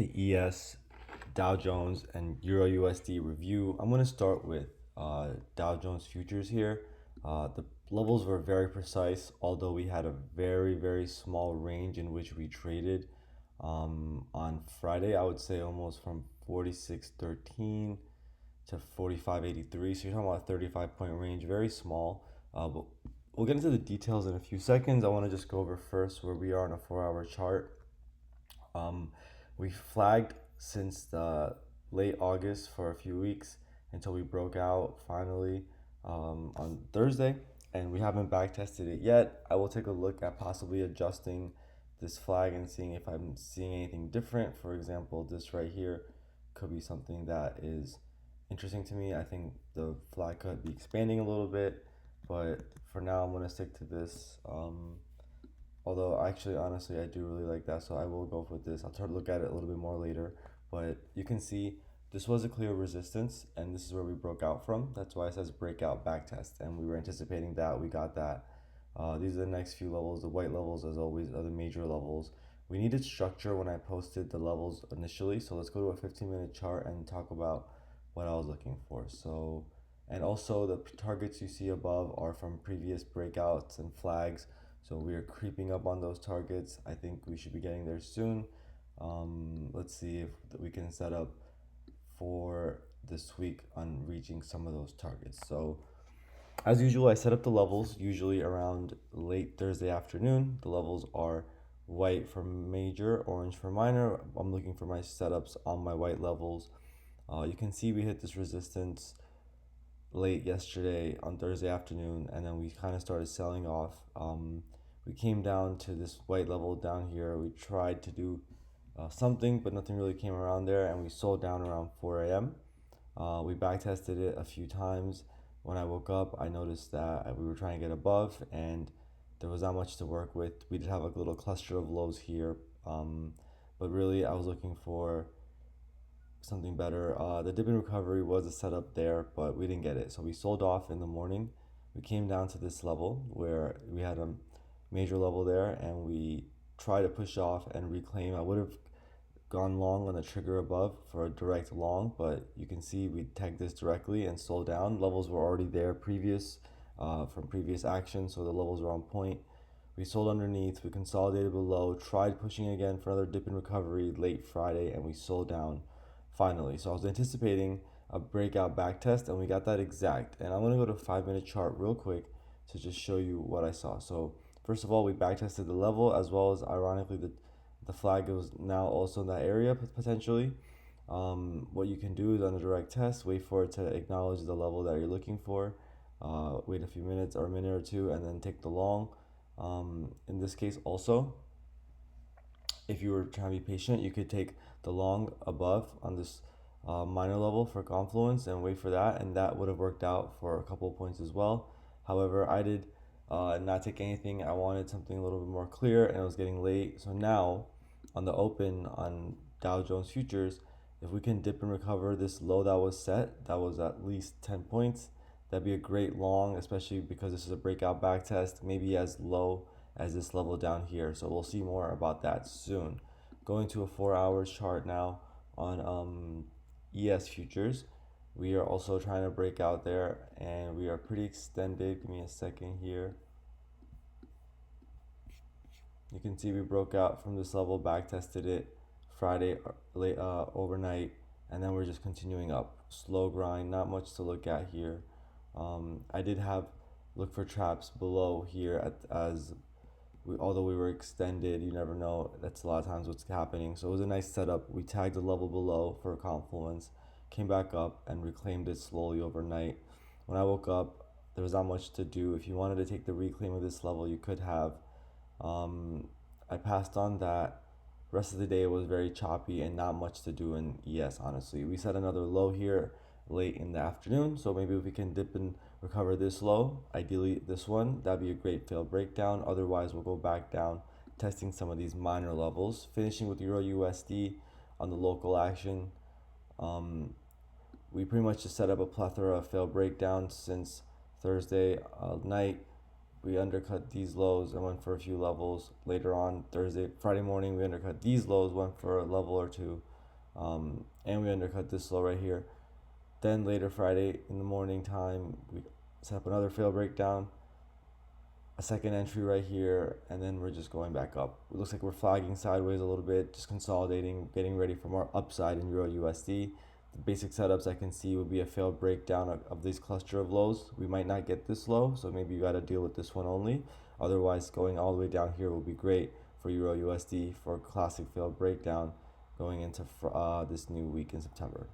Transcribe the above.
The ES, Dow Jones, and Euro USD review. I'm going to start with Dow Jones futures here. The levels were very precise, although we had a very small range in which we traded on Friday. I would say almost from 46.13 to 45.83. So you're talking about a 35-point range, very small. But we'll get into the details in a few seconds. I want to just go over first where we are on a 4-hour chart. We flagged since the late August for a few weeks until we broke out finally on Thursday, and we haven't back tested it yet. I will take a look at possibly adjusting this flag and seeing if I'm seeing anything different. For example, this right here could be something that is interesting to me. I think the flag could be expanding a little bit, but for now I'm going to stick to this. Although actually, honestly, I do really like that, so I will go with this. I'll try to look at it a little bit more later, but you can see this was a clear resistance, and this is where we broke out from. That's why it says breakout backtest, and we were anticipating that. We got that. These are the next few levels. The white levels, as always, are the major levels. We needed structure when I posted the levels initially, so let's go to a 15-minute chart and talk about what I was looking for. So, and also the targets you see above are from previous breakouts and flags. So we are creeping up on those targets. I think we should be getting there soon. Let's see if we can set up for this week on reaching some of those targets. So as usual, I set up the levels usually around late Thursday afternoon. The levels are white for major, orange for minor. I'm looking for my setups on my white levels. You can see we hit this resistance late yesterday on Thursday afternoon, and then we kind of started selling off. We came down to this white level down here. We tried to do something, but nothing really came around there, and we sold down around 4 a.m. We back tested it a few times. When I woke up, I noticed that we were trying to get above, and there was not much to work with. We did have a little cluster of lows here, but really I was looking for something better. The dip in recovery was a setup there, but we didn't get it. So we sold off in the morning. We came down to this level where we had a major level there, and we tried to push off and reclaim. I would have gone long on the trigger above for a direct long, but you can see we tagged this directly and sold down. Levels were already there from previous action, so the levels were on point. We sold underneath, we consolidated below, tried pushing again for another dip in recovery late Friday, and we sold down finally. So I was anticipating a breakout back test, and we got that exact. And I'm going to go to a 5-minute chart real quick to just show you what I saw. So first of all, we back tested the level, as well as ironically the flag was now also in that area potentially. What you can do is on a direct test, wait for it to acknowledge the level that you're looking for, wait a few minutes or a minute or two, and then take the long. In this case also, if you were trying to be patient, you could take the long above on this minor level for confluence and wait for that, and that would have worked out for a couple of points as well. However, I did not take anything. I wanted something a little bit more clear, and it was getting late. So now on the open on Dow Jones futures, if we can dip and recover this low that was set, that was at least 10 points, that'd be a great long, especially because this is a breakout back test, maybe as low as this level down here. So we'll see more about that soon. Going to a 4 hours chart now on ES futures. We are also trying to break out there, and we are pretty extended. Give me a second here. You can see we broke out from this level, back tested it Friday late overnight, and then we're just continuing up. Slow grind, not much to look at here. I did have look for traps below here although we were extended, you never know. That's a lot of times what's happening. So it was a nice setup. We tagged the level below for a confluence, came back up and reclaimed it slowly overnight. When I woke up, there was not much to do. If you wanted to take the reclaim of this level, you could have. I passed on that. Rest of the day was very choppy and not much to do in ES, honestly. We set another low here late in the afternoon, so maybe if we can dip and recover this low, ideally this one, that'd be a great failed breakdown. Otherwise, we'll go back down, testing some of these minor levels, finishing with Euro USD on the local action. We pretty much just set up a plethora of failed breakdowns since Thursday night. We undercut these lows and went for a few levels. Later on Friday morning, we undercut these lows, went for a level or two. and we undercut this low right here. Then later Friday in the morning time, we set up another failed breakdown, a second entry right here, and then we're just going back up. It looks like we're flagging sideways a little bit, just consolidating, getting ready for more upside in Euro USD. The basic setups I can see would be a failed breakdown of this cluster of lows. We might not get this low, so maybe you got to deal with this one only. Otherwise, going all the way down here will be great for Euro USD for a classic failed breakdown going into this new week in September.